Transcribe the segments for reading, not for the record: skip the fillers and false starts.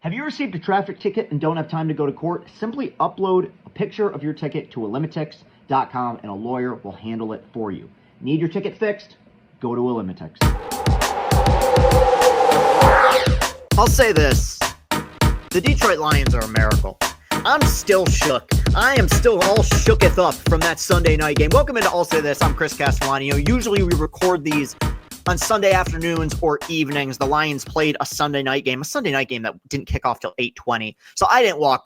Have you received a traffic ticket and don't have time to go to court? Simply upload a picture of your ticket to Elimitix.com and a lawyer will handle it for you. Need your ticket fixed? Go to Elimitix. I'll say this. The Detroit Lions are a miracle. I'm still shook. I am still all shooketh up from that Sunday night game. Welcome into I'll Say This. I'm Chris Castellani. Usually we record these on Sunday afternoons or evenings. The Lions played a Sunday night game that didn't kick off till 8:20. So I didn't want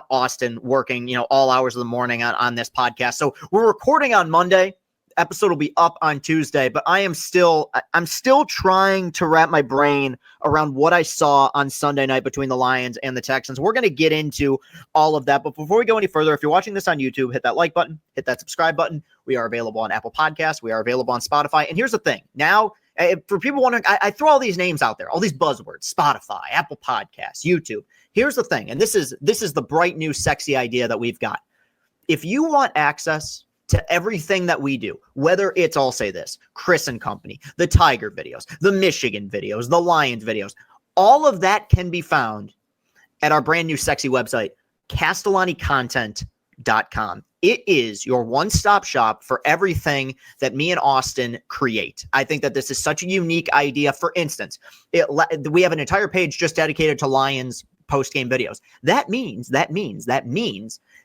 Austin working, all hours of the morning on this podcast. So we're recording on Monday. Episode will be up on Tuesday, but I'm still trying to wrap my brain around what I saw on Sunday night between the Lions and the Texans. We're going to get into all of that, but before we go any further, if you're watching this on YouTube, hit that like button, hit that subscribe button. We are available on Apple Podcasts. We are available on Spotify. And here's the thing. Now, for people wondering, I throw all these names out there, all these buzzwords: Spotify, Apple Podcasts, YouTube. Here's the thing, and this is the bright new sexy idea that we've got. If you want access to everything that we do, whether it's I'll Say This, Chris and Company, the Tiger videos, the Michigan videos, the Lions videos, all of that can be found at our brand new sexy website, CastellaniContent.com. It is your one-stop shop for everything that me and Austin create. I think that this is such a unique idea. For instance, we have an entire page just dedicated to Lions post-game videos. That means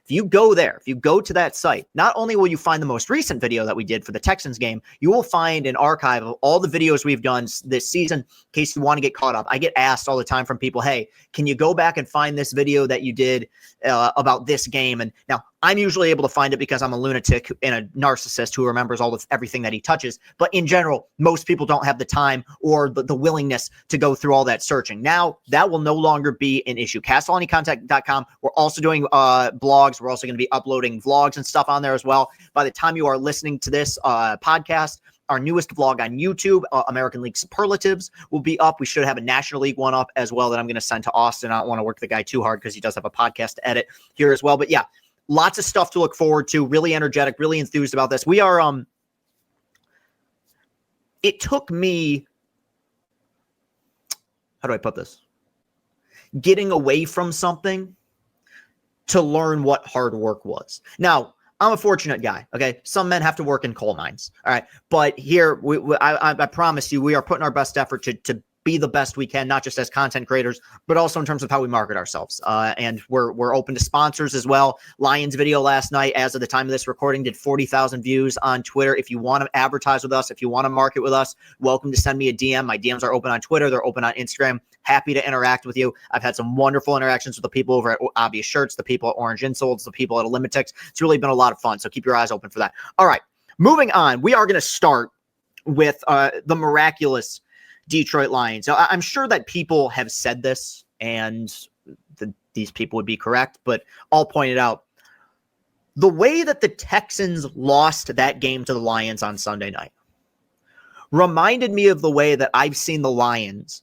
if you go there, if you go to that site, not only will you find the most recent video that we did for the Texans game, you will find an archive of all the videos we've done this season in case you want to get caught up. I get asked all the time from people, hey, can you go back and find this video that you did about this game? And now I'm usually able to find it because I'm a lunatic and a narcissist who remembers everything that he touches. But in general, most people don't have the time or the willingness to go through all that searching. Now, that will no longer be an issue. CastellaniContent.com. We're also doing blogs. We're also going to be uploading vlogs and stuff on there as well. By the time you are listening to this podcast, our newest vlog on YouTube, American League Superlatives, will be up. We should have a National League one up as well that I'm going to send to Austin. I don't want to work the guy too hard because he does have a podcast to edit here as well. But yeah, lots of stuff to look forward to. Really energetic, really enthused about this. We are, it took me, how do I put this? Getting away from something to learn what hard work was. Now, I'm a fortunate guy, okay? Some men have to work in coal mines, all right? But here, I promise you, we are putting our best effort to be the best we can, not just as content creators, but also in terms of how we market ourselves. And we're open to sponsors as well. Lions video last night, as of the time of this recording, did 40,000 views on Twitter. If you want to advertise with us, if you want to market with us, welcome to send me a DM. My DMs are open on Twitter. They're open on Instagram. Happy to interact with you. I've had some wonderful interactions with the people over at Obvious Shirts, the people at Orange Insoles, the people at Elimitix. It's really been a lot of fun, so keep your eyes open for that. All right, moving on. We are going to start with the miraculous Detroit Lions. So I'm sure that people have said this, and these people would be correct, but I'll point it out. The way that the Texans lost that game to the Lions on Sunday night reminded me of the way that I've seen the Lions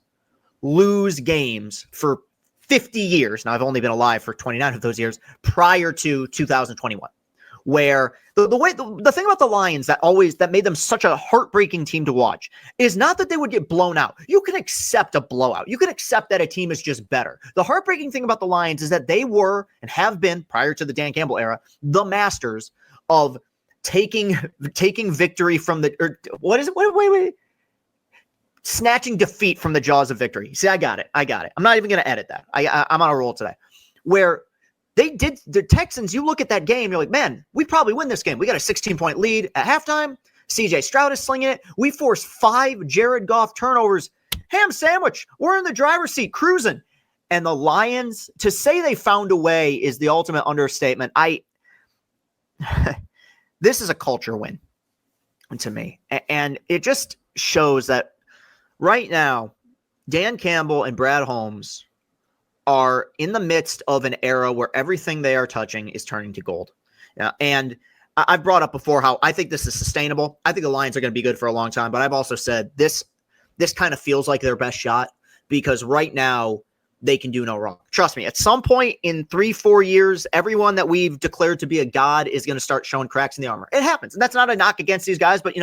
lose games for 50 years. Now, I've only been alive for 29 of those years prior to 2021. Where the thing about the Lions that made them such a heartbreaking team to watch is not that they would get blown out. You can accept a blowout. You can accept that a team is just better. The heartbreaking thing about the Lions is that they were and have been, prior to the Dan Campbell era, the masters of taking victory from snatching defeat from the jaws of victory. See, I got it. I'm not even going to edit that. I'm on a roll today. Where they did, the Texans, you look at that game, you're like, man, we probably win this game. We got a 16-point lead at halftime. CJ Stroud is slinging it. We forced 5 Jared Goff turnovers. Ham sandwich. We're in the driver's seat, cruising. And the Lions, to say they found a way is the ultimate understatement. This is a culture win to me. And it just shows that right now, Dan Campbell and Brad Holmes are in the midst of an era where everything they are touching is turning to gold. And I've brought up before how I think this is sustainable. I think the Lions are going to be good for a long time, but I've also said this kind of feels like their best shot because right now they can do no wrong. Trust me, at some point in 3-4 years, everyone that we've declared to be a god is going to start showing cracks in the armor. It happens. And that's not a knock against these guys, but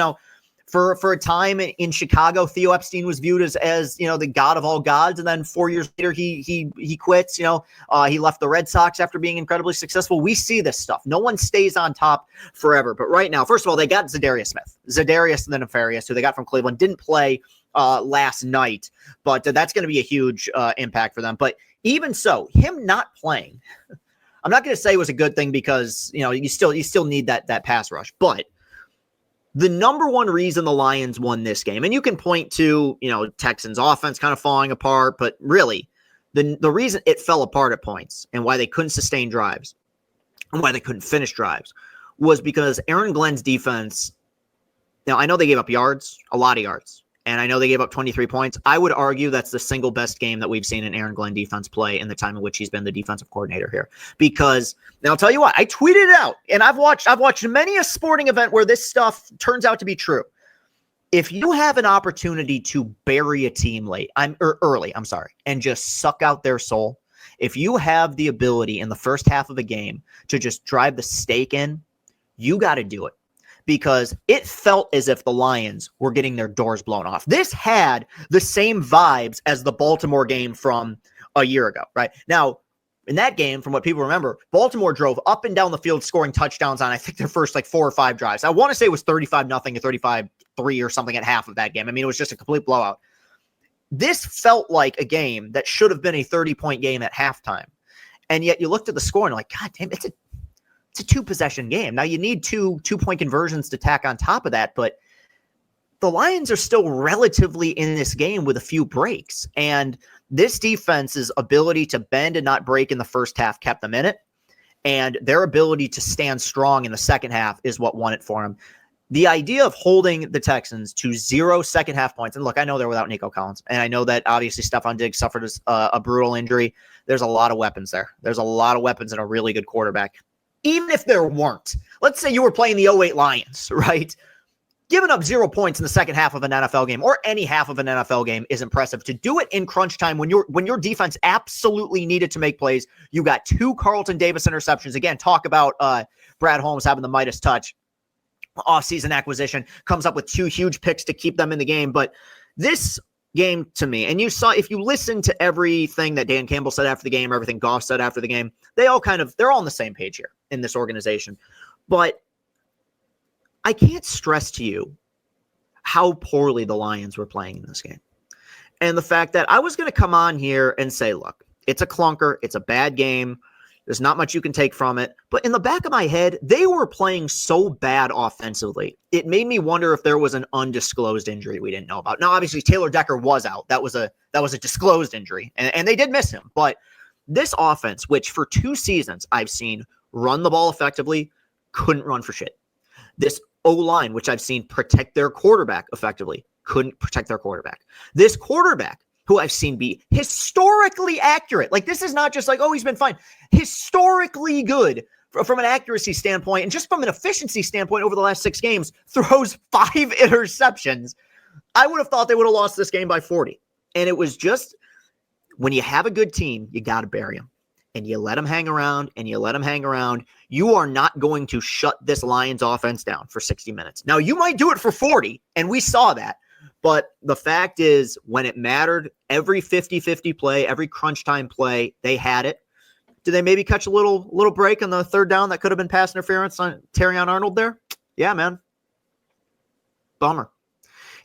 For a time in Chicago, Theo Epstein was viewed as the god of all gods, and then 4 years later he quits. He left the Red Sox after being incredibly successful. We see this stuff. No one stays on top forever. But right now, first of all, they got Zadarius the Nefarious, who they got from Cleveland, didn't play last night, but that's going to be a huge impact for them. But even so, him not playing, I'm not going to say it was a good thing because you still need that pass rush, but the number one reason the Lions won this game, and you can point to, Texans offense kind of falling apart, but really the reason it fell apart at points and why they couldn't sustain drives and why they couldn't finish drives was because Aaron Glenn's defense, now I know they gave up yards, a lot of yards, and I know they gave up 23 points. I would argue that's the single best game that we've seen an Aaron Glenn defense play in the time in which he's been the defensive coordinator here. Because now I'll tell you what, I tweeted it out, and I've watched many a sporting event where this stuff turns out to be true. If you have an opportunity to bury a team early, and just suck out their soul, if you have the ability in the first half of a game to just drive the stake in, you got to do it. Because it felt as if the Lions were getting their doors blown off. This had the same vibes as the Baltimore game from a year ago, right? Now, in that game, from what people remember, Baltimore drove up and down the field scoring touchdowns on, I think, their first 4 or 5 drives. I want to say it was 35-0 or 35-3 or something at half of that game. I mean, it was just a complete blowout. This felt like a game that should have been a 30-point game at halftime. And yet you looked at the score and you're like, God damn, it's a 2-possession game. Now you need two-point conversions to tack on top of that, but the Lions are still relatively in this game with a few breaks. And this defense's ability to bend and not break in the first half kept them in it. And their ability to stand strong in the second half is what won it for them. The idea of holding the Texans to 0 second half points, and look, I know they're without Nico Collins, and I know that obviously Stephon Diggs suffered a brutal injury. There's a lot of weapons there. There's a lot of weapons and a really good quarterback. Even if there weren't, let's say you were playing the 08 Lions, right? Giving up 0 points in the second half of an NFL game or any half of an NFL game is impressive. To do it in crunch time when your defense absolutely needed to make plays, you got 2 Carlton Davis interceptions. Again, talk about Brad Holmes having the Midas touch. Off-season acquisition, comes up with 2 huge picks to keep them in the game. But this game to me, and you saw, if you listen to everything that Dan Campbell said after the game, everything Goff said after the game, they're all on the same page here in this organization. But I can't stress to you how poorly the Lions were playing in this game. And the fact that I was going to come on here and say, look, it's a clunker, it's a bad game, there's not much you can take from it. But in the back of my head, they were playing so bad offensively. It made me wonder if there was an undisclosed injury we didn't know about. Now, obviously, Taylor Decker was out. That was a disclosed injury, and they did miss him. But this offense, which for 2 seasons I've seen run the ball effectively, couldn't run for shit. This O-line, which I've seen protect their quarterback effectively, couldn't protect their quarterback. This quarterback, who I've seen be historically accurate. Like, this is not just like, oh, he's been fine. Historically good from an accuracy standpoint and just from an efficiency standpoint over the last 6 games, throws 5 interceptions. I would have thought they would have lost this game by 40. And it was just, when you have a good team, you got to bury them. And you let them hang around, and you let them hang around. You are not going to shut this Lions offense down for 60 minutes. Now, you might do it for 40, and we saw that. But the fact is, when it mattered, every 50-50 play, every crunch time play, they had it. Did they maybe catch a little break on the 3rd down that could have been pass interference on Terrion Arnold there? Yeah, man. Bummer.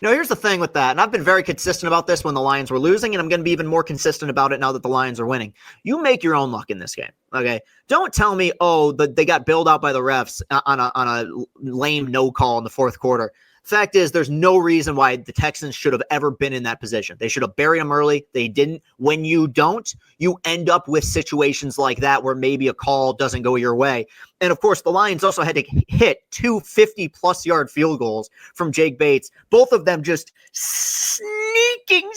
Here's the thing with that, and I've been very consistent about this when the Lions were losing, and I'm going to be even more consistent about it now that the Lions are winning. You make your own luck in this game, okay? Don't tell me, they got bailed out by the refs on a lame no call in the 4th quarter. Fact is, there's no reason why the Texans should have ever been in that position. They should have buried them early. They didn't. When you don't, you end up with situations like that where maybe a call doesn't go your way. And of course, the Lions also had to hit 2 50-plus yard field goals from Jake Bates. Both of them just sneaking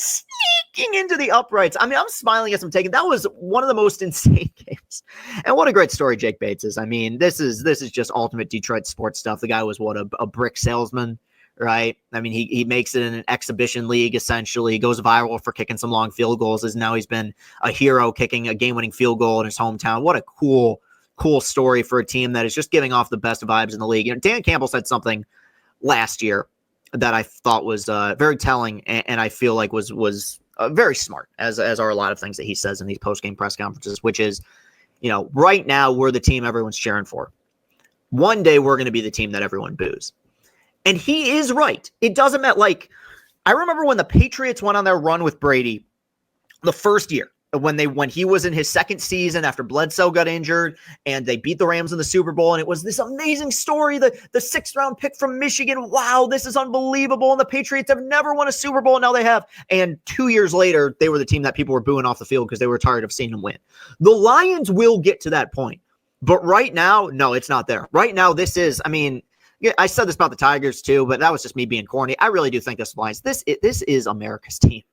into the uprights. I mean, I'm smiling as I'm taking. That was one of the most insane games. And what a great story Jake Bates is. I mean, this is just ultimate Detroit sports stuff. The guy was a brick salesman. Right. I mean, he makes it in an exhibition league, essentially. He goes viral for kicking some long field goals. As now he's been a hero kicking a game-winning field goal in his hometown. What a cool story for a team that is just giving off the best vibes in the league. Dan Campbell said something last year that I thought was very telling, and I feel like was very smart, as are a lot of things that he says in these post-game press conferences, which is, right now we're the team everyone's cheering for. One day we're going to be the team that everyone boos. And he is right. It doesn't matter. Like, I remember when the Patriots went on their run with Brady the first year, when he was in his second season after Bledsoe got injured, and they beat the Rams in the Super Bowl, and it was this amazing story, the 6th round pick from Michigan. Wow, this is unbelievable. And the Patriots have never won a Super Bowl, and now they have. And 2 years later, they were the team that people were booing off the field because they were tired of seeing them win. The Lions will get to that point. But right now, no, it's not there. Right now, this is, I said this about the Tigers too, but that was just me being corny. I really do think this Lions, this is America's team.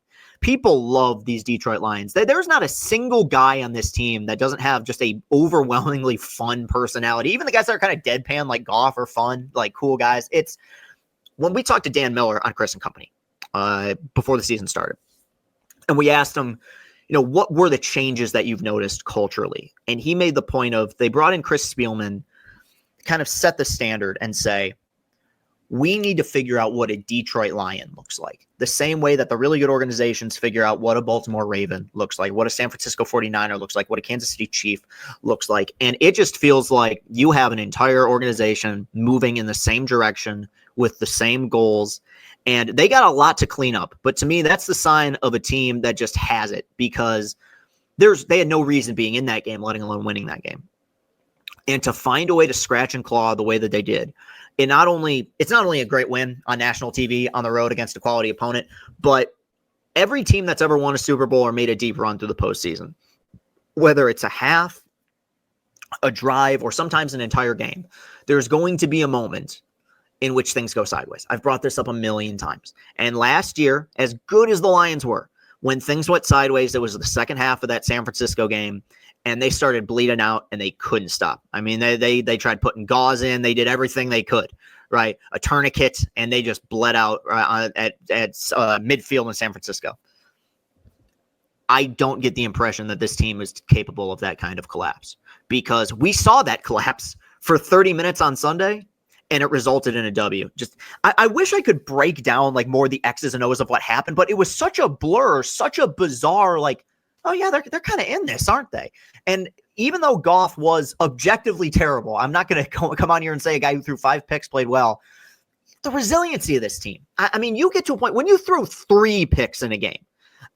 People love these Detroit Lions. There's not a single guy on this team that doesn't have just a overwhelmingly fun personality. Even the guys that are kind of deadpan, like Goff, are fun, like cool guys. It's when we talked to Dan Miller on Chris and Company before the season started, and we asked him, what were the changes that you've noticed culturally? And he made the point of, they brought in Chris Spielman, kind of set the standard and say, we need to figure out what a Detroit Lion looks like. The same way that the really good organizations figure out what a Baltimore Raven looks like, what a San Francisco 49er looks like, what a Kansas City Chief looks like. And it just feels like you have an entire organization moving in the same direction with the same goals. And they got a lot to clean up. But to me, that's the sign of a team that just has it, because they had no reason being in that game, letting alone winning that game. And to find a way to scratch and claw the way that they did, it's not only a great win on national TV on the road against a quality opponent, but every team that's ever won a Super Bowl or made a deep run through the postseason, whether it's a half, a drive, or sometimes an entire game, there's going to be a moment in which things go sideways. I've brought this up a million times. And last year, as good as the Lions were, when things went sideways, it was the second half of that San Francisco game, and they started bleeding out, and they couldn't stop. They tried putting gauze in. They did everything they could, right? A tourniquet, and they just bled out at midfield in San Francisco. I don't get the impression that this team is capable of that kind of collapse, because we saw that collapse for 30 minutes on Sunday, and it resulted in a W. I wish I could break down like more the X's and O's of what happened, but it was such a blur, such a bizarre, like, oh yeah, they're kind of in this, aren't they? And even though Goff was objectively terrible, I'm not going to come on here and say a guy who threw 5 picks played well. The resiliency of this team. You get to a point when you throw 3 picks in a game,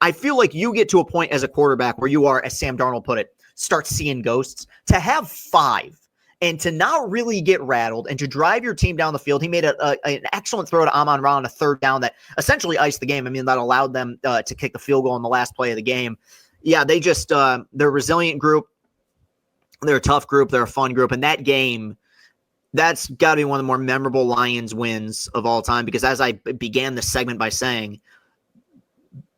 I feel like you get to a point as a quarterback where you are, as Sam Darnold put it, start seeing ghosts. To have 5 and to not really get rattled and to drive your team down the field. He made an excellent throw to Amon-Ra on a 3rd down that essentially iced the game. that allowed them to kick the field goal in the last play of the game. Yeah, they just they're a resilient group. They're a tough group. They're a fun group. And that game, that's got to be one of the more memorable Lions wins of all time, because as I began this segment by saying,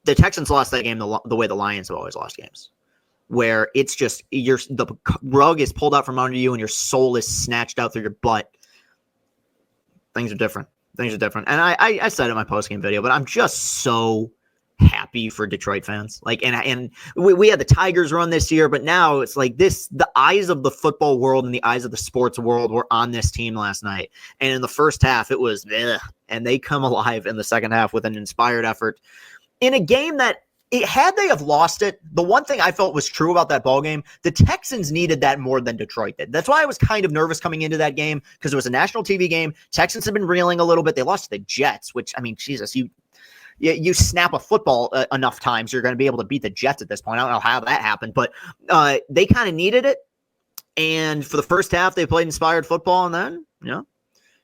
the Texans lost that game the way the Lions have always lost games, where it's just the rug is pulled out from under you and your soul is snatched out through your butt. Things are different. And I said it in my postgame video, but I'm just so happy for Detroit fans. And we had the Tigers run this year, but now it's like this, the eyes of the football world and the eyes of the sports world were on this team last night. And in the first half, it was, and they come alive in the second half with an inspired effort in a game that, had they have lost it, the one thing I felt was true about that ball game, the Texans needed that more than Detroit did. That's why I was kind of nervous coming into that game, because it was a national TV game. Texans have been reeling a little bit. They lost to the Jets, which, Jesus, you snap a football enough times, you're going to be able to beat the Jets at this point. I don't know how that happened, but they kind of needed it. And for the first half, they played inspired football. And then,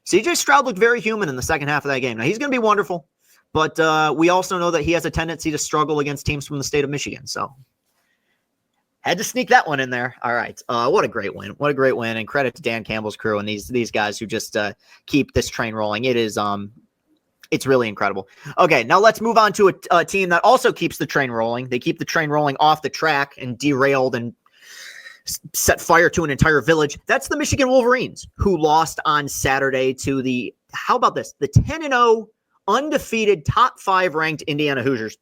CJ Stroud looked very human in the second half of that game. Now, he's going to be wonderful, but we also know that he has a tendency to struggle against teams from the state of Michigan. So had to sneak that one in there. All right. What a great win. What a great win. And credit to Dan Campbell's crew and these guys who just keep this train rolling. It is it's really incredible. Okay, now let's move on to a team that also keeps the train rolling. They keep the train rolling off the track and derailed and set fire to an entire village. That's the Michigan Wolverines, who lost on Saturday to the 10-0 undefeated top 5 ranked Indiana Hoosiers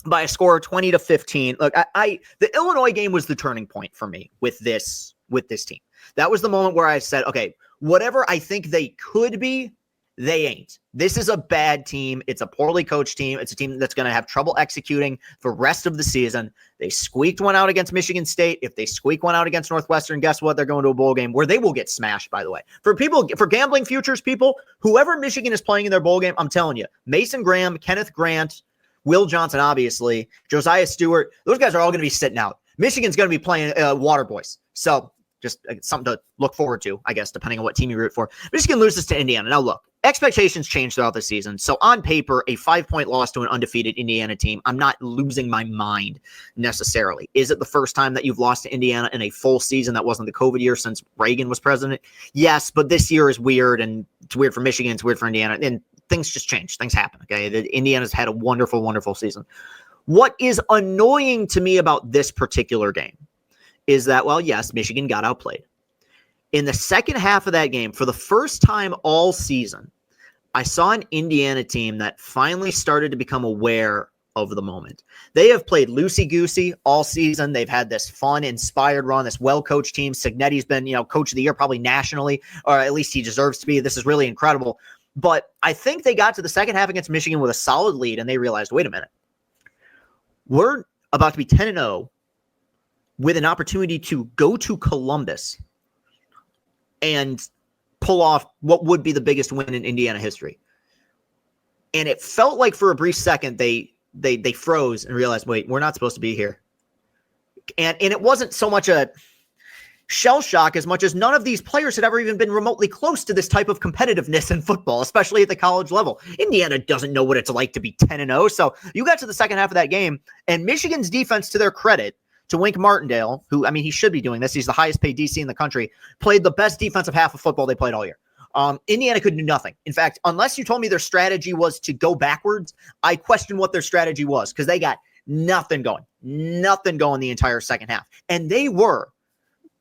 by a score of 20-15. Look, the Illinois game was the turning point for me with this team. That was the moment where I said, okay, whatever I think they could be, They ain't. This is a bad team. It's a poorly coached team. It's a team that's going to have trouble executing the rest of the season. They squeaked one out against Michigan State. If they squeak one out against Northwestern, guess what? They're going to a bowl game where they will get smashed, by the way. For gambling futures people, whoever Michigan is playing in their bowl game, I'm telling you, Mason Graham, Kenneth Grant, Will Johnson, obviously, Josiah Stewart, those guys are all going to be sitting out. Michigan's going to be playing Water Boys. So just something to look forward to, I guess, depending on what team you root for. Michigan loses to Indiana. Now, look, expectations change throughout the season. So on paper, a 5-point loss to an undefeated Indiana team, I'm not losing my mind necessarily. Is it the first time that you've lost to Indiana in a full season that wasn't the COVID year since Reagan was president? Yes, but this year is weird, and it's weird for Michigan, it's weird for Indiana, and things just change. Things happen, okay? Indiana's had a wonderful, wonderful season. What is annoying to me about this particular game is that, well, yes, Michigan got outplayed. In the second half of that game, for the first time all season, I saw an Indiana team that finally started to become aware of the moment. They have played loosey-goosey all season. They've had this fun, inspired run, this well-coached team. Signetti's been, coach of the year probably nationally, or at least he deserves to be. This is really incredible. But I think they got to the second half against Michigan with a solid lead, and they realized, wait a minute, we're about to be 10-0 with an opportunity to go to Columbus and pull off what would be the biggest win in Indiana history. And it felt like for a brief second, they froze and realized, wait, we're not supposed to be here. And it wasn't so much a shell shock as much as none of these players had ever even been remotely close to this type of competitiveness in football, especially at the college level. Indiana doesn't know what it's like to be 10-0. So you got to the second half of that game, and Michigan's defense, to their credit, to Wink Martindale, who, he should be doing this. He's the highest paid DC in the country, played the best defensive half of football they played all year. Indiana could do nothing. In fact, unless you told me their strategy was to go backwards, I question what their strategy was, because they got nothing going the entire second half. And they were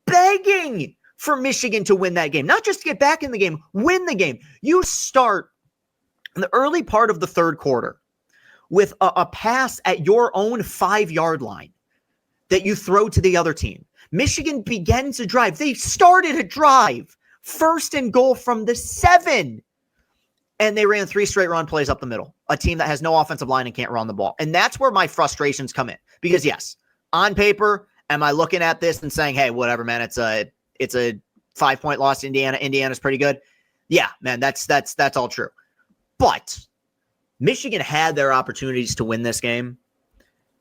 begging for Michigan to win that game, not just to get back in the game, win the game. You start in the early part of the third quarter with a pass at your own 5-yard line that you throw to the other team. Michigan began to drive. They started a drive, 1st and goal from the 7. And they ran 3 straight run plays up the middle. A team that has no offensive line and can't run the ball. And that's where my frustrations come in. Because yes, on paper, am I looking at this and saying, hey, whatever, man, it's a 5-point loss to Indiana. Indiana's pretty good. Yeah, man, that's all true. But Michigan had their opportunities to win this game.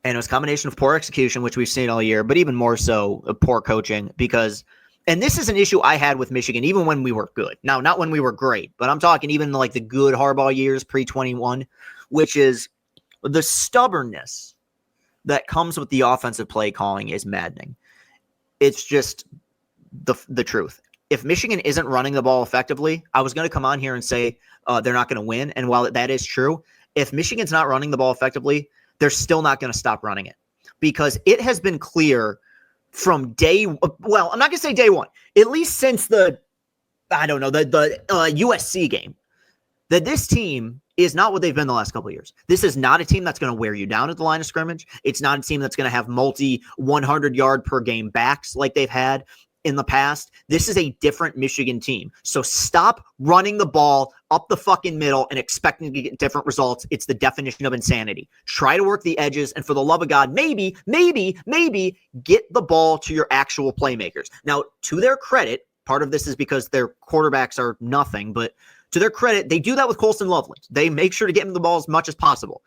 And it was a combination of poor execution, which we've seen all year, but even more so poor coaching, because, and this is an issue I had with Michigan, even when we were good. Now, not when we were great, but I'm talking even like the good Harbaugh years, pre-21, which is the stubbornness that comes with the offensive play calling is maddening. It's just the truth. If Michigan isn't running the ball effectively, I was going to come on here and say they're not going to win. And while that is true, if Michigan's not running the ball effectively, they're still not going to stop running it, because it has been clear from well, I'm not going to say day one, at least since the USC game, that this team is not what they've been the last couple of years. This is not a team that's going to wear you down at the line of scrimmage. It's not a team that's going to have multi 100-yard per game backs like they've had in the past. This is a different Michigan team. So stop running the ball up the fucking middle and expecting to get different results. It's the definition of insanity. Try to work the edges, and for the love of God, maybe get the ball to your actual playmakers. Now, to their credit, part of this is because their quarterbacks are nothing, but to their credit, they do that with Colston Loveland. They make sure to get him the ball as much as possible.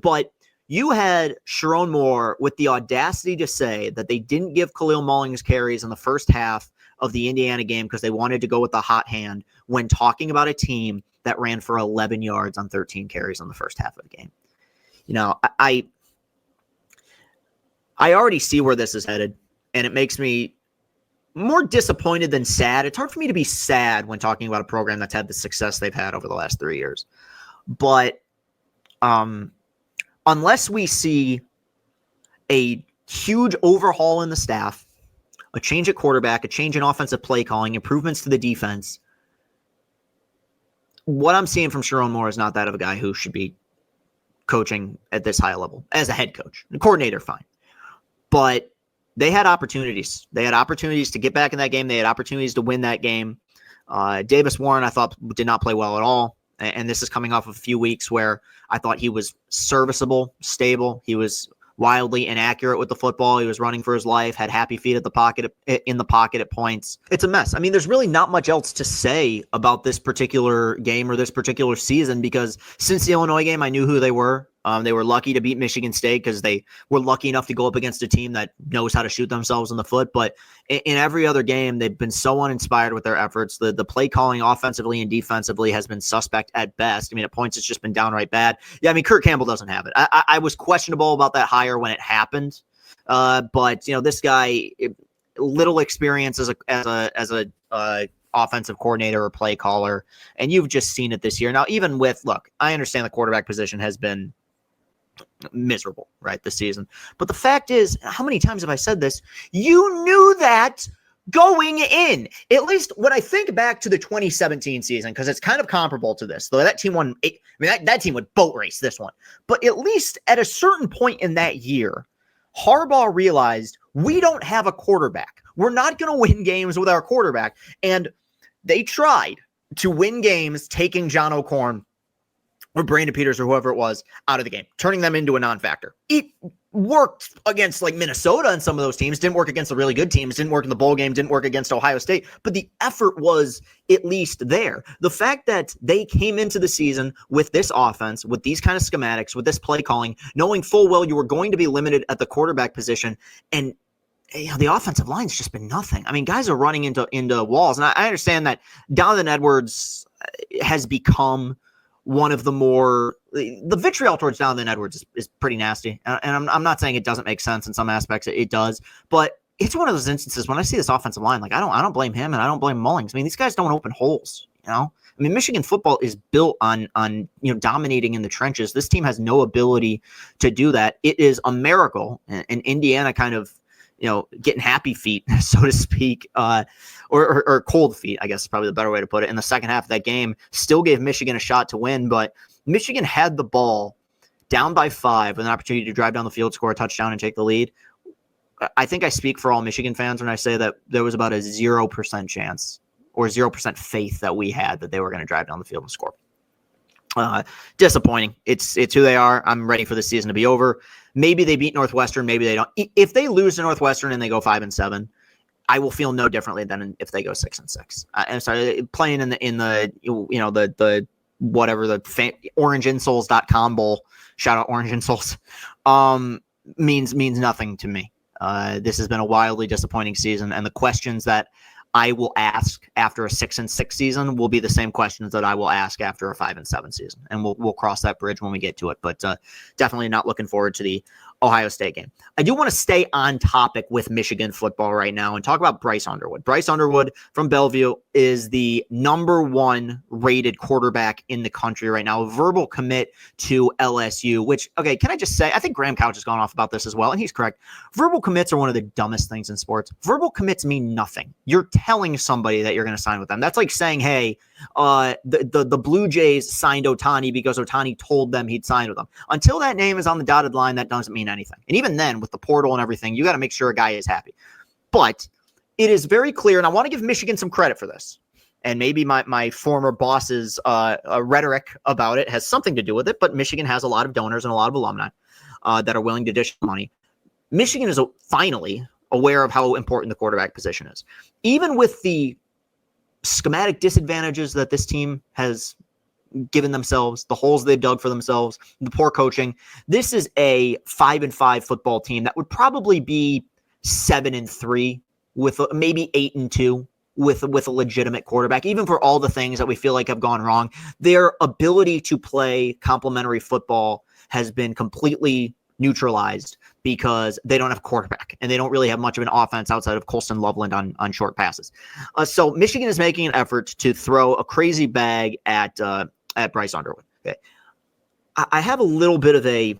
But you had Sharon Moore with the audacity to say that they didn't give Khalil Mullings carries in the first half of the Indiana game because they wanted to go with the hot hand, when talking about a team that ran for 11 yards on 13 carries on the first half of the game. You know, I already see where this is headed, and it makes me more disappointed than sad. It's hard for me to be sad when talking about a program that's had the success they've had over the last 3 years. But unless we see a huge overhaul in the staff, a change at quarterback, a change in offensive play calling, improvements to the defense, what I'm seeing from Sharon Moore is not that of a guy who should be coaching at this high level as a head coach. The coordinator, fine. But they had opportunities. They had opportunities to get back in that game. They had opportunities to win that game. Davis Warren, I thought, did not play well at all. And this is coming off of a few weeks where I thought he was serviceable, stable. He was wildly inaccurate with the football. He was running for his life, had happy feet in the pocket at points. It's a mess. I mean, there's really not much else to say about this particular game or this particular season, because since the Illinois game, I knew who they were. They were lucky to beat Michigan State because they were lucky enough to go up against a team that knows how to shoot themselves in the foot. But in every other game, they've been so uninspired with their efforts. The play calling offensively and defensively has been suspect at best. I mean, at points, it's just been downright bad. Yeah, I mean, Kurt Campbell doesn't have it. I was questionable about that hire when it happened. But, this guy, little experience as a offensive coordinator or play caller, and you've just seen it this year. Now, even with, look, I understand the quarterback position has been miserable, right, this season. But the fact is, how many times have I said this? You knew that going in. At least when I think back to the 2017 season, because it's kind of comparable to this, though that team won. That team would boat race this one. But at least at a certain point in that year, Harbaugh realized we don't have a quarterback. We're not going to win games with our quarterback. And they tried to win games taking John O'Korn or Brandon Peters or whoever it was out of the game, turning them into a non-factor. It worked against like Minnesota and some of those teams, didn't work against the really good teams, didn't work in the bowl game, didn't work against Ohio State, but the effort was at least there. The fact that they came into the season with this offense, with these kind of schematics, with this play calling, knowing full well you were going to be limited at the quarterback position, and the offensive line's just been nothing. I mean, guys are running into walls, and I understand that Donovan Edwards has become one of the vitriol towards Donovan Edwards is pretty nasty. And I'm not saying it doesn't make sense in some aspects. It does, but it's one of those instances when I see this offensive line, like I don't blame him and I don't blame Mullings. I mean, these guys don't open holes, I mean, Michigan football is built on dominating in the trenches. This team has no ability to do that. It is a miracle. And Indiana kind of, getting happy feet, so to speak, or cold feet, I guess is probably the better way to put it. In the second half of that game, still gave Michigan a shot to win, but Michigan had the ball down by 5 with an opportunity to drive down the field, score a touchdown, and take the lead. I think I speak for all Michigan fans when I say that there was about a 0% chance or 0% faith that we had that they were going to drive down the field and score. Disappointing. It's who they are. I'm ready for the season to be over. Maybe they beat Northwestern. Maybe they don't. If they lose to Northwestern and they go 5-7, I will feel no differently than if they go 6-6. I'm sorry, playing in the whatever the orangeinsoles.com bowl. Shout out Orange Insoles. Means nothing to me. This has been a wildly disappointing season, and the questions that I will ask after a 6-6 season will be the same questions that I will ask after a 5-7 season, and we'll cross that bridge when we get to it. But definitely not looking forward to the Ohio State game. I do want to stay on topic with Michigan football right now and talk about Bryce Underwood. Bryce Underwood from Bellevue is the number 1 rated quarterback in the country right now. A verbal commit to LSU, which, okay, can I just say, I think Graham Couch has gone off about this as well, and he's correct. Verbal commits are one of the dumbest things in sports. Verbal commits mean nothing. You're telling somebody that you're going to sign with them. That's like saying, hey, the Blue Jays signed Ohtani because Ohtani told them he'd sign with them. Until that name is on the dotted line, that doesn't mean anything. And even then, with the portal and everything, you got to make sure a guy is happy. But it is very clear, and I want to give Michigan some credit for this. And maybe my former boss's rhetoric about it has something to do with it, but Michigan has a lot of donors and a lot of alumni that are willing to dish money. Michigan is finally aware of how important the quarterback position is. Even with the schematic disadvantages that this team has given themselves, the holes they've dug for themselves, the poor coaching, this is a 5-5 football team that would probably be 7-3 with maybe 8-2 with a legitimate quarterback. Even for all the things that we feel like have gone wrong, their ability to play complementary football has been completely neutralized because they don't have a quarterback and they don't really have much of an offense outside of Colston Loveland on short passes. So Michigan is making an effort to throw a crazy bag at Bryce Underwood. Okay. I have a little bit of a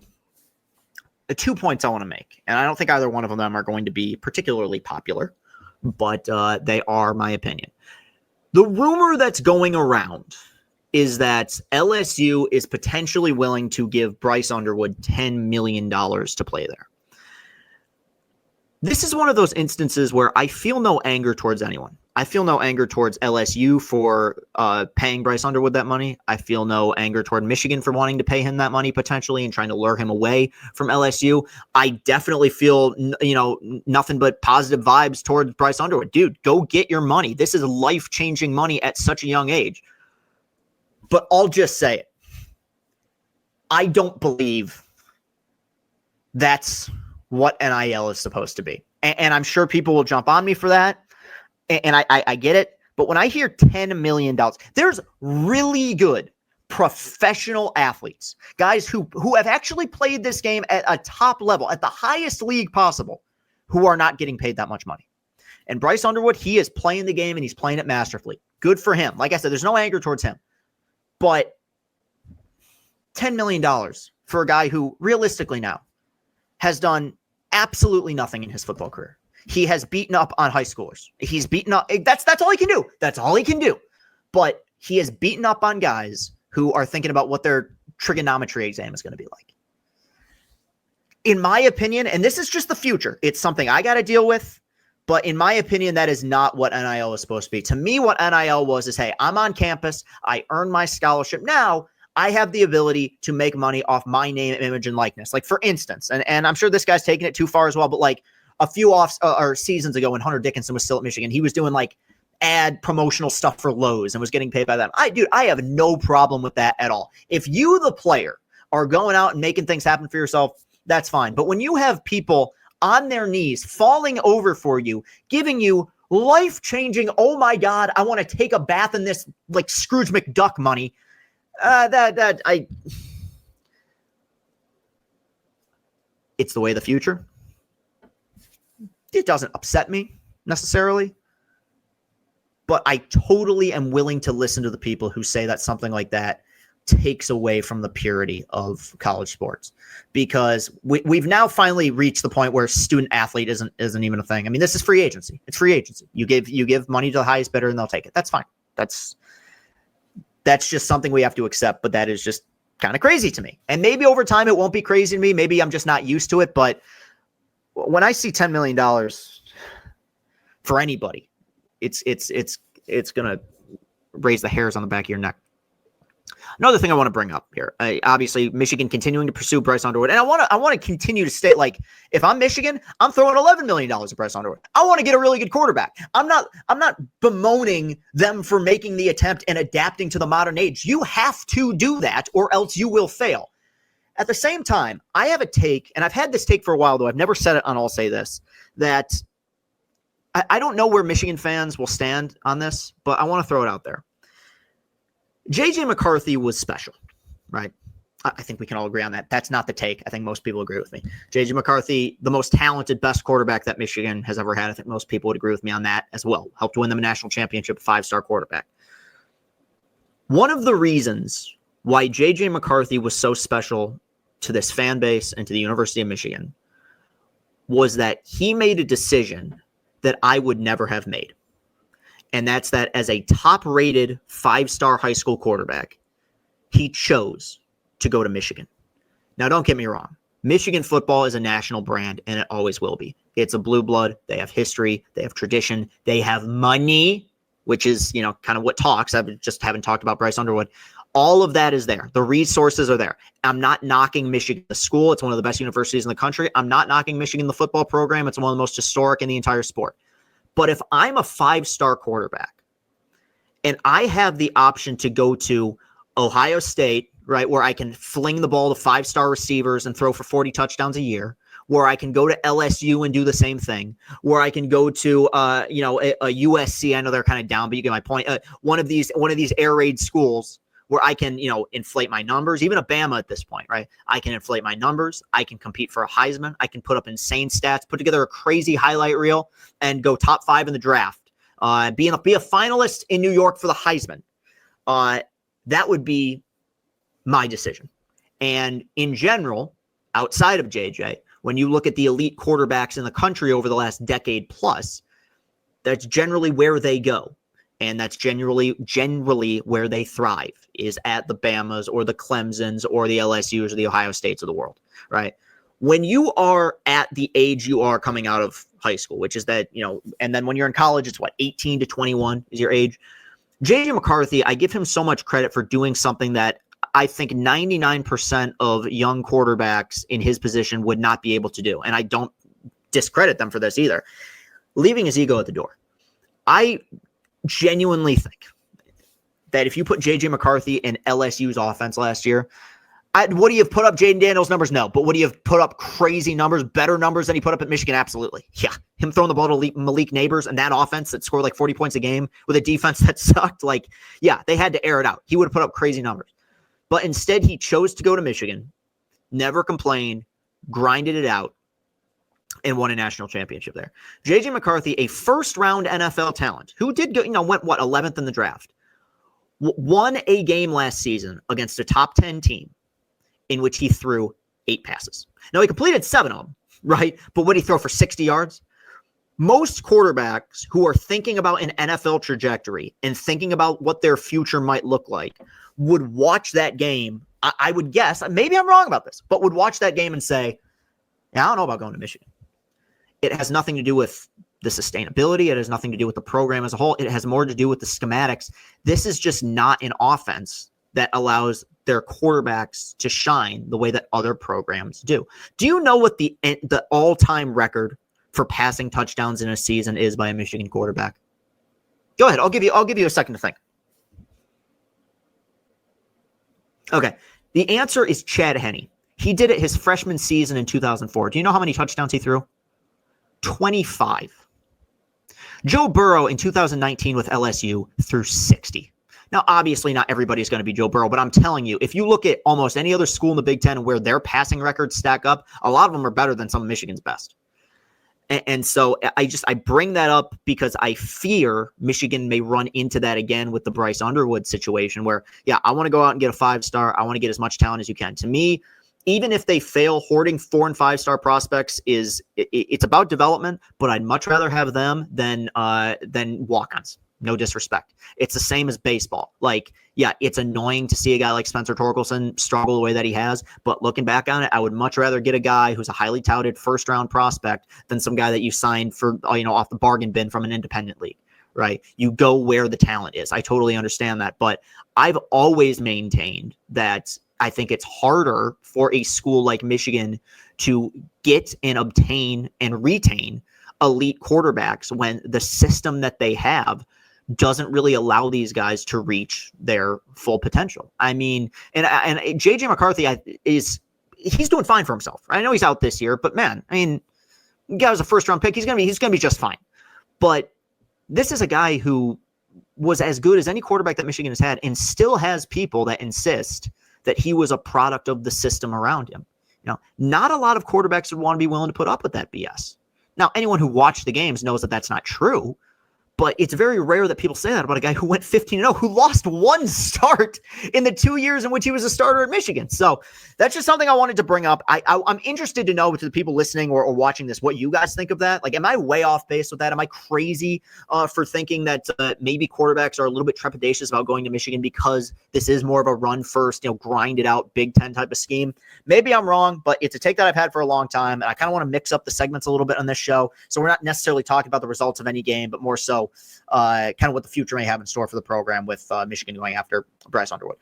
2 points I want to make, and I don't think either one of them are going to be particularly popular, but they are my opinion. The rumor that's going around is that LSU is potentially willing to give Bryce Underwood $10 million to play there. This is one of those instances where I feel no anger towards anyone. I feel no anger towards LSU for paying Bryce Underwood that money. I feel no anger toward Michigan for wanting to pay him that money potentially and trying to lure him away from LSU. I definitely feel, nothing but positive vibes towards Bryce Underwood. Dude, go get your money. This is life-changing money at such a young age. But I'll just say it. I don't believe that's what NIL is supposed to be. And I'm sure people will jump on me for that. And I get it. But when I hear $10 million, there's really good professional athletes, guys who have actually played this game at a top level, at the highest league possible, who are not getting paid that much money. And Bryce Underwood, he is playing the game and he's playing it masterfully. Good for him. Like I said, there's no anger towards him. But $10 million for a guy who realistically now has done absolutely nothing in his football career. He has beaten up on high schoolers. He's beaten up. That's all he can do. That's all he can do. But he has beaten up on guys who are thinking about what their trigonometry exam is going to be like. In my opinion, and this is just the future, it's something I got to deal with. But in my opinion, that is not what NIL is supposed to be. To me, what NIL was is, hey, I'm on campus. I earned my scholarship. Now I have the ability to make money off my name, image, and likeness. Like, for instance, and I'm sure this guy's taking it too far as well, but like a few seasons ago when Hunter Dickinson was still at Michigan, he was doing like ad promotional stuff for Lowe's and was getting paid by them. I have no problem with that at all. If you, the player, are going out and making things happen for yourself, that's fine. But when you have people on their knees, falling over for you, giving you life-changing, oh my God, I want to take a bath in this, like Scrooge McDuck money, it's the way of the future. It doesn't upset me necessarily, but I totally am willing to listen to the people who say that something like that takes away from the purity of college sports, because we've now finally reached the point where student athlete isn't even a thing. I mean, this is free agency. It's free agency. You give money to the highest bidder and they'll take it. That's fine. That's just something we have to accept, but that is just kind of crazy to me. And maybe over time it won't be crazy to me. Maybe I'm just not used to it, but when I see $10 million for anybody, it's going to raise the hairs on the back of your neck. Another thing I want to bring up here, obviously Michigan continuing to pursue Bryce Underwood, and I want to continue to state, like, if I'm Michigan, I'm throwing $11 million at Bryce Underwood. I want to get a really good quarterback. I'm not bemoaning them for making the attempt and adapting to the modern age. You have to do that, or else you will fail. At the same time, I have a take, and I've had this take for a while, though I've never said it on I'll Say This, that I don't know where Michigan fans will stand on this, but I want to throw it out there. J.J. McCarthy was special, right? I think we can all agree on that. That's not the take. I think most people agree with me. J.J. McCarthy, the most talented, best quarterback that Michigan has ever had. I think most people would agree with me on that as well. Helped win them a national championship, 5-star quarterback. One of the reasons why J.J. McCarthy was so special to this fan base and to the University of Michigan was that he made a decision that I would never have made. And that's that as a top-rated 5-star high school quarterback, he chose to go to Michigan. Now, don't get me wrong. Michigan football is a national brand, and it always will be. It's a blue blood. They have history. They have tradition. They have money, which is, kind of what talks. I just haven't talked about Bryce Underwood. All of that is there. The resources are there. I'm not knocking Michigan, the school. It's one of the best universities in the country. I'm not knocking Michigan, the football program. It's one of the most historic in the entire sport. But if I'm a 5-star quarterback and I have the option to go to Ohio State, right, where I can fling the ball to 5-star receivers and throw for 40 touchdowns a year, where I can go to LSU and do the same thing, where I can go to a USC, I know they're kind of down, but you get my point. One of these air raid schools where I can, inflate my numbers, even a Bama at this point, right? I can inflate my numbers. I can compete for a Heisman. I can put up insane stats, put together a crazy highlight reel, and go top 5 in the draft. Be a finalist in New York for the Heisman. That would be my decision. And in general, outside of JJ, when you look at the elite quarterbacks in the country over the last decade plus, that's generally where they go. And that's generally where they thrive, is at the Bamas or the Clemsons or the LSUs or the Ohio States of the world, right? when you are at the age you are coming out of high school, which is that, and then when you're in college, it's 18 to 21 is your age. JJ McCarthy, I give him so much credit for doing something that I think 99% of young quarterbacks in his position would not be able to do. And I don't discredit them for this either. Leaving his ego at the door. I genuinely think that if you put JJ McCarthy in LSU's offense last year, would he have put up Jaden Daniels' numbers? No. But would he have put up crazy numbers, better numbers than he put up at Michigan? Absolutely. Yeah. Him throwing the ball to Malik Neighbors and that offense that scored like 40 points a game with a defense that sucked. Yeah, they had to air it out. He would have put up crazy numbers. But instead, he chose to go to Michigan, never complained, grinded it out, and won a national championship there. JJ McCarthy, a first-round NFL talent, who did go, went 11th in the draft, won a game last season against a top 10 team in which he threw 8 passes. Now, he completed 7 of them, right? But what did he throw for 60 yards? Most quarterbacks who are thinking about an NFL trajectory and thinking about what their future might look like would watch that game. I would guess, maybe I'm wrong about this, but would watch that game and say, yeah, I don't know about going to Michigan. It has nothing to do with the sustainability. It has nothing to do with the program as a whole. It has more to do with the schematics. This is just not an offense that allows their quarterbacks to shine the way that other programs do. Do you know what the all-time record for passing touchdowns in a season is by a Michigan quarterback? Go ahead. I'll give you a second to think. Okay. The answer is Chad Henne. He did it his freshman season in 2004. Do you know how many touchdowns he threw? 25. Joe Burrow in 2019 with LSU threw 60. Now, obviously, not everybody's going to be Joe Burrow, but I'm telling you, if you look at almost any other school in the Big Ten and where their passing records stack up, a lot of them are better than some of Michigan's best. And so I bring that up because I fear Michigan may run into that again with the Bryce Underwood situation where, yeah, I want to go out and get a 5-star. I want to get as much talent as you can. To me, even if they fail, hoarding 4- and 5-star prospects it's about development, but I'd much rather have them than walk-ons. No disrespect. It's the same as baseball. Yeah, it's annoying to see a guy like Spencer Torkelson struggle the way that he has, but looking back on it, I would much rather get a guy who's a highly touted first-round prospect than some guy that you signed for, off the bargain bin from an independent league, right? You go where the talent is. I totally understand that, but I've always maintained that I think it's harder for a school like Michigan to get and obtain and retain elite quarterbacks when the system that they have doesn't really allow these guys to reach their full potential. I mean, and JJ McCarthy he's doing fine for himself. I know he's out this year, but man, I mean, the guy was a first-round pick. He's gonna be just fine. But this is a guy who was as good as any quarterback that Michigan has had, and still has people that insist that he was a product of the system around him. Not a lot of quarterbacks would want to be willing to put up with that BS. Now, anyone who watched the games knows that that's not true. But it's very rare that people say that about a guy who went 15-0, who lost 1 start in the 2 years in which he was a starter at Michigan. So that's just something I wanted to bring up. I'm interested to know, to the people listening or watching this, what you guys think of that. Am I way off base with that? Am I crazy for thinking that maybe quarterbacks are a little bit trepidatious about going to Michigan because this is more of a run first, grind it out, Big Ten type of scheme? Maybe I'm wrong, but it's a take that I've had for a long time. And I kind of want to mix up the segments a little bit on this show. So we're not necessarily talking about the results of any game, but more so kind of what the future may have in store for the program with Michigan going after Bryce Underwood.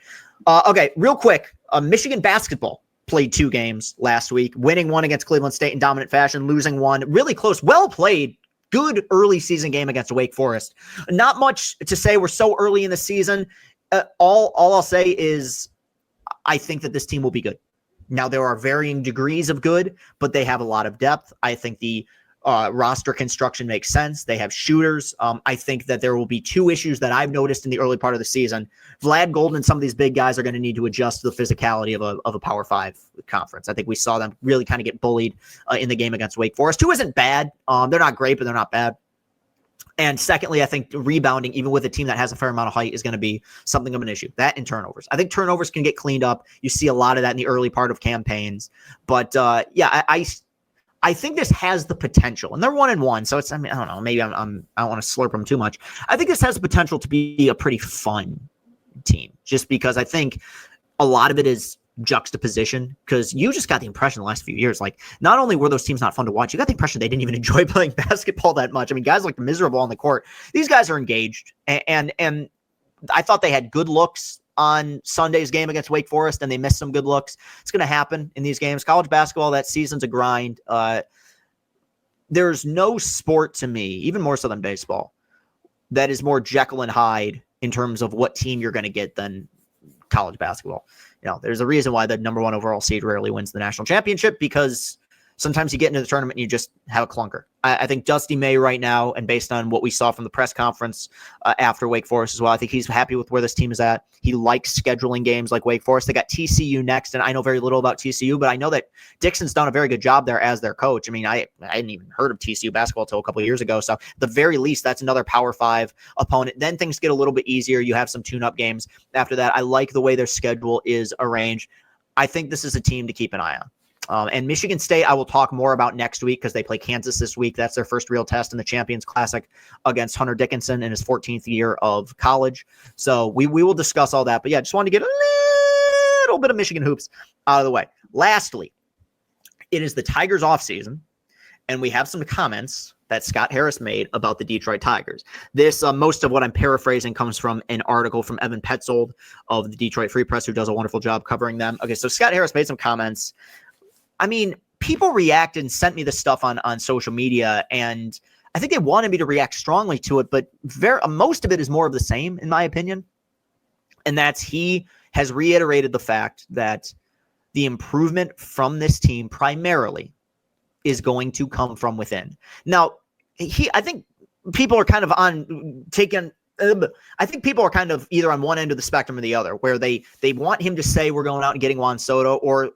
Okay, real quick, Michigan basketball played 2 games last week, winning 1 against Cleveland State in dominant fashion, losing 1 really close, well played, good early season game against Wake Forest. Not much to say. We're so early in the season. All I'll say is I think that this team will be good. Now, there are varying degrees of good, but they have a lot of depth. I think the roster construction makes sense. They have shooters. I think that there will be 2 issues that I've noticed in the early part of the season. Vlad Golden and some of these big guys are going to need to adjust to the physicality of a Power 5 conference. I think we saw them really kind of get bullied in the game against Wake Forest, who isn't bad. They're not great, but they're not bad. And secondly, I think rebounding, even with a team that has a fair amount of height, is going to be something of an issue. That and turnovers. I think turnovers can get cleaned up. You see a lot of that in the early part of campaigns. But yeah, I think this has the potential, and they're 1-1. So I don't know, maybe I don't want to slurp them too much. I think this has the potential to be a pretty fun team, just because I think a lot of it is juxtaposition, because you just got the impression the last few years, like, not only were those teams not fun to watch, you got the impression they didn't even enjoy playing basketball that much. I mean, guys looked miserable on the court. These guys are engaged, and I thought they had good looks on Sunday's game against Wake Forest, and they missed some good looks. It's going to happen in these games. College basketball, that season's a grind. There's no sport to me, even more so than baseball, that is more Jekyll and Hyde in terms of what team you're going to get than college basketball. There's a reason why the number one overall seed rarely wins the national championship, because sometimes you get into the tournament and you just have a clunker. I think Dusty May right now, and based on what we saw from the press conference after Wake Forest as well, I think he's happy with where this team is at. He likes scheduling games like Wake Forest. They got TCU next, and I know very little about TCU, but I know that Dixon's done a very good job there as their coach. I mean, I hadn't even heard of TCU basketball until a couple of years ago, so at the very least, that's another Power 5 opponent. Then things get a little bit easier. You have some tune-up games after that. I like the way their schedule is arranged. I think this is a team to keep an eye on. And Michigan State, I will talk more about next week, because they play Kansas this week. That's their first real test in the Champions Classic against Hunter Dickinson in his 14th year of college. So we will discuss all that. But yeah, just wanted to get a little bit of Michigan hoops out of the way. Lastly, it is the Tigers offseason, and we have some comments that Scott Harris made about the Detroit Tigers. This, most of what I'm paraphrasing, comes from an article from Evan Petzold of the Detroit Free Press, who does a wonderful job covering them. Okay, so Scott Harris made some comments. I mean, people reacted and sent me this stuff on social media, and I think they wanted me to react strongly to it, but most of it is more of the same, in my opinion. And that's, he has reiterated the fact that the improvement from this team primarily is going to come from within. Now, I think people are kind of I think people are kind of either on one end of the spectrum or the other, where they want him to say we're going out and getting Juan Soto, or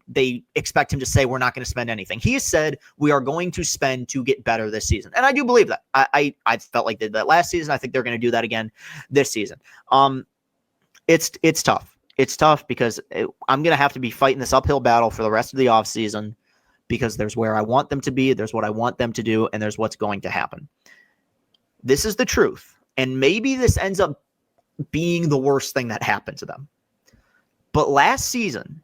they expect him to say we're not going to spend anything. He has said we are going to spend to get better this season, and I do believe that. I felt like they did that last season. I think they're going to do that again this season. It's tough. It's tough because I'm going to have to be fighting this uphill battle for the rest of the offseason, because there's where I want them to be, there's what I want them to do, and there's what's going to happen. This is the truth. And maybe this ends up being the worst thing that happened to them. But last season,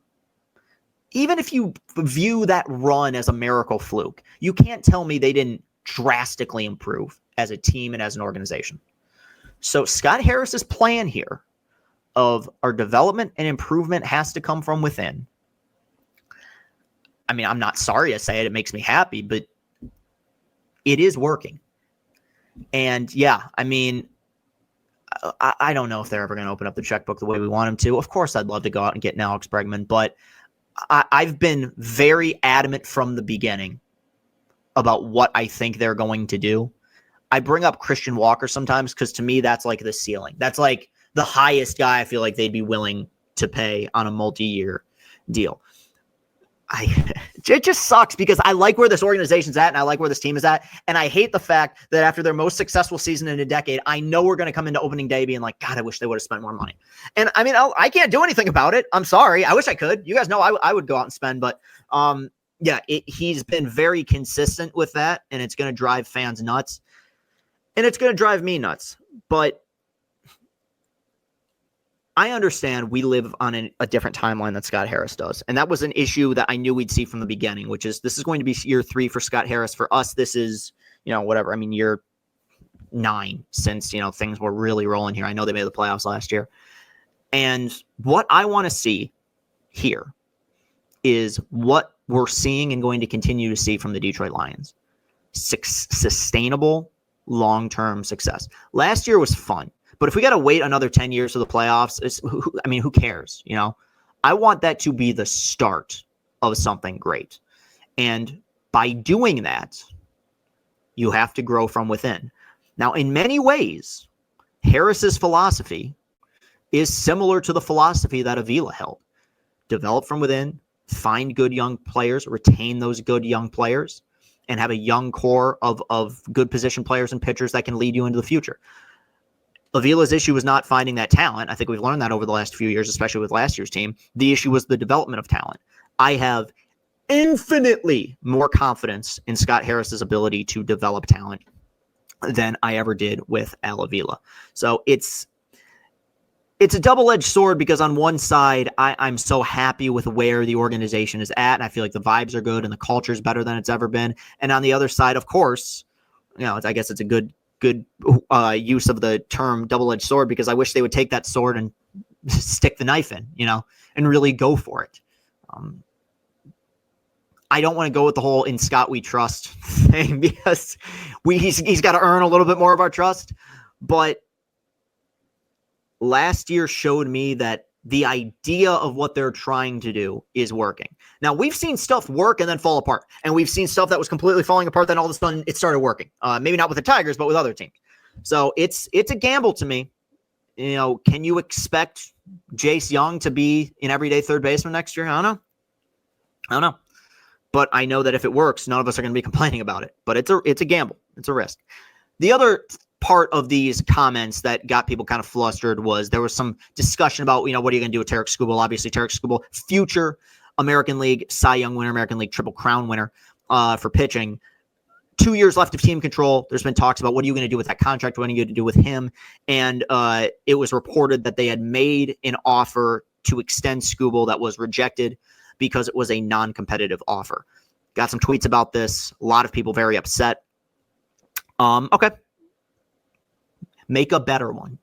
even if you view that run as a miracle fluke, you can't tell me they didn't drastically improve as a team and as an organization. So Scott Harris's plan here of our development and improvement has to come from within. I mean, I'm not sorry to say it. It makes me happy, but it is working. And yeah, I mean, I don't know if they're ever going to open up the checkbook the way we want them to. Of course, I'd love to go out and get an Alex Bregman, but I've been very adamant from the beginning about what I think they're going to do. I bring up Christian Walker sometimes because to me, that's like the ceiling. That's like the highest guy I feel like they'd be willing to pay on a multi-year deal. It just sucks because I like where this organization's at and I like where this team is at. And I hate the fact that after their most successful season in a decade, I know we're going to come into opening day being like, God, I wish they would have spent more money. And I mean, I can't do anything about it. I'm sorry. I wish I could. You guys know I would go out and spend, but yeah, he's been very consistent with that, and it's going to drive fans nuts, and it's going to drive me nuts. But I understand we live on a different timeline that Scott Harris does. And that was an issue that I knew we'd see from the beginning, which is this is going to be year 3 for Scott Harris. For us, this is, whatever. I mean, year 9 since, things were really rolling here. I know they made the playoffs last year. And what I want to see here is what we're seeing and going to continue to see from the Detroit Lions. Sustainable, long-term success. Last year was fun. But if we got to wait another 10 years for the playoffs, who cares? I want that to be the start of something great. And by doing that, you have to grow from within. Now, in many ways, Harris's philosophy is similar to the philosophy that Avila held. Develop from within, find good young players, retain those good young players, and have a young core of good position players and pitchers that can lead you into the future. Avila's issue was not finding that talent. I think we've learned that over the last few years, especially with last year's team. The issue was the development of talent. I have infinitely more confidence in Scott Harris's ability to develop talent than I ever did with Al Avila. So it's it's a double-edged sword because on one side, I'm so happy with where the organization is at, and I feel like the vibes are good and the culture is better than it's ever been. And on the other side, of course, I guess it's a good use of the term double-edged sword because I wish they would take that sword and stick the knife in, and really go for it. I don't want to go with the whole "in Scott we trust" thing because he's got to earn a little bit more of our trust, but last year showed me that the idea of what they're trying to do is working. Now, we've seen stuff work and then fall apart, and we've seen stuff that was completely falling apart, then all of a sudden it started working. Maybe not with the Tigers, but with other teams. So it's a gamble to me. Can you expect Jace Young to be an everyday third baseman next year? I don't know. But I know that if it works, none of us are going to be complaining about it. But it's a gamble. It's a risk. The other part of these comments that got people kind of flustered was there was some discussion about, what are you going to do with Tarek Skubal? Obviously, Tarek Skubal, future American League Cy Young winner, American League Triple Crown winner for pitching. 2 years left of team control. There's been talks about what are you going to do with that contract? What are you going to do with him? And it was reported that they had made an offer to extend Skubal that was rejected because it was a non-competitive offer. Got some tweets about this. A lot of people very upset. Okay. Make a better one.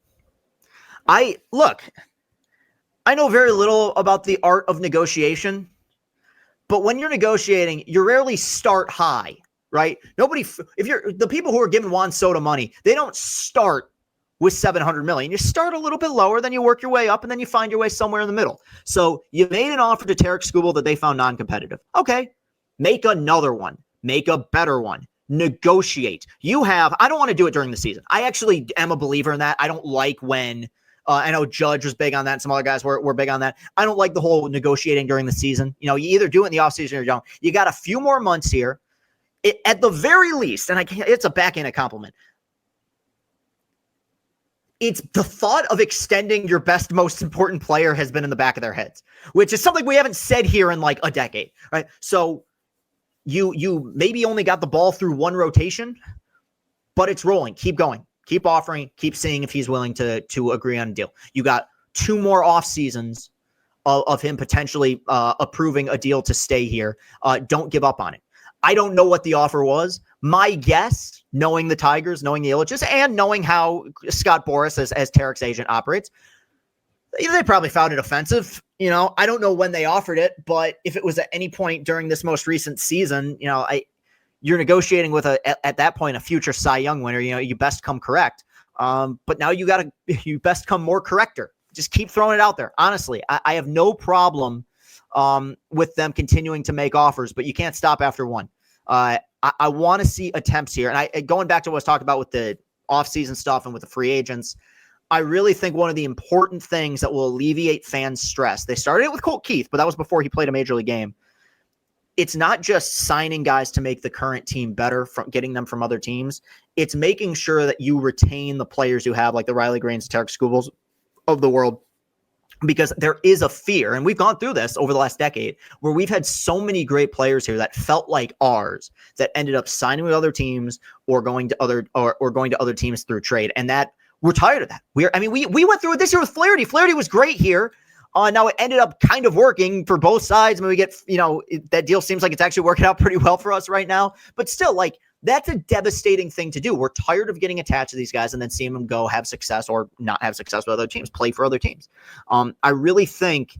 I know very little about the art of negotiation, but when you're negotiating, you rarely start high, right? If you're the people who are giving Juan Soto money, they don't start with $700 million. You start a little bit lower, then you work your way up, and then you find your way somewhere in the middle. So you made an offer to Tarek Skubal that they found non-competitive. Okay, make another one. Make a better one. Negotiate. I don't want to do it during the season. I actually am a believer in that. I don't like when, I know Judge was big on that. And some other guys were big on that. I don't like the whole negotiating during the season. You either do it in the offseason or you don't. You got a few more months here. At the very least, and it's a backhanded compliment. It's the thought of extending your best, most important player has been in the back of their heads, which is something we haven't said here in like a decade, right? So you maybe only got the ball through one rotation, but it's rolling. Keep going. Keep offering. Keep seeing if he's willing to agree on a deal. You got 2 more off seasons of him potentially approving a deal to stay here. Don't give up on it. I don't know what the offer was. My guess, knowing the Tigers, knowing the Illiches, and knowing how Scott Boras as Tarek's agent operates, they probably found it offensive. I don't know when they offered it, but if it was at any point during this most recent season, you're negotiating with at that point, a future Cy Young winner, you best come correct. But now you best come more corrector. Just keep throwing it out there. Honestly, I have no problem with them continuing to make offers, but you can't stop after one. I want to see attempts here. And going back to what I was talking about with the offseason stuff and with the free agents, I really think one of the important things that will alleviate fans' stress, they started it with Colt Keith, but that was before he played a major league game. It's not just signing guys to make the current team better, from getting them from other teams. It's making sure that you retain the players you have, like the Riley Greens, Tarek Skubals of the world, because there is a fear, and we've gone through this over the last decade, where we've had so many great players here that felt like ours that ended up signing with other teams or going to other teams through trade, and that we're tired of that. We went through it this year with Flaherty. Flaherty was great here. Now it ended up kind of working for both sides. We get, that deal seems like it's actually working out pretty well for us right now, but still, that's a devastating thing to do. We're tired of getting attached to these guys and then seeing them go have success or not have success with other teams, play for other teams. I really think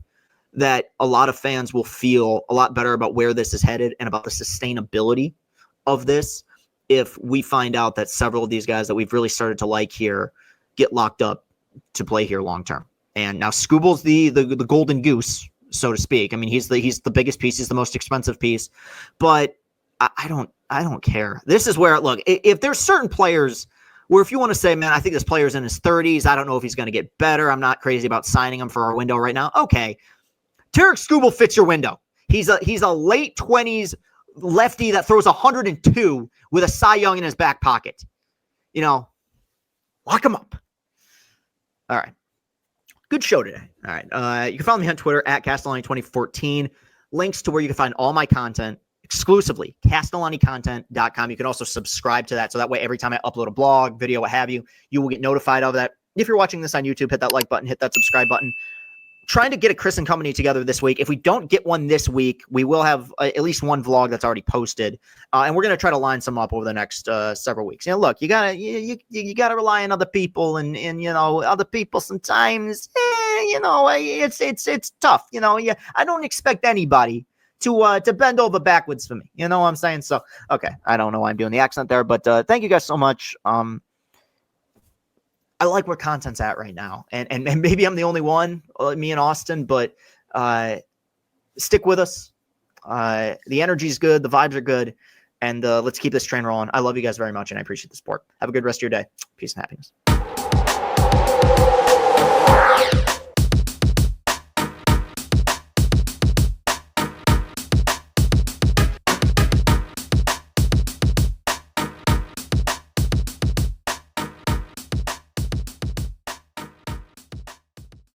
that a lot of fans will feel a lot better about where this is headed and about the sustainability of this if we find out that several of these guys that we've really started to like here get locked up to play here long term. And now Skubal's the golden goose, so to speak. He's the biggest piece, he's the most expensive piece, but I don't care. This is where, look, if there's certain players where if you want to say, man, I think this player's in his 30s, I don't know if he's going to get better, I'm not crazy about signing him for our window right now. Okay. Tarek Skubal fits your window. He's a late 20s lefty that throws 102 with a Cy Young in his back pocket. Lock him up. All right. Good show today. All right. You can follow me on Twitter at Castellani2014. Links to where you can find all my content exclusively, castellanicontent.com. You can also subscribe to that. So that way, every time I upload a blog, video, what have you, you will get notified of that. if you're watching this on YouTube, hit that like button, hit that subscribe button. Trying to get a Chris and Company together this week. If we don't get one this week, we will have at least one vlog that's already posted, and we're gonna try to line some up over the next several weeks. Look, you gotta rely on other people, and other people sometimes, it's tough. I don't expect anybody to bend over backwards for me. You know what I'm saying? So okay, I don't know why I'm doing the accent there, but thank you guys so much. I like where content's at right now. And maybe I'm the only one, me and Austin, but stick with us. The energy's good. The vibes are good. And let's keep this train rolling. I love you guys very much, and I appreciate the support. Have a good rest of your day. Peace and happiness.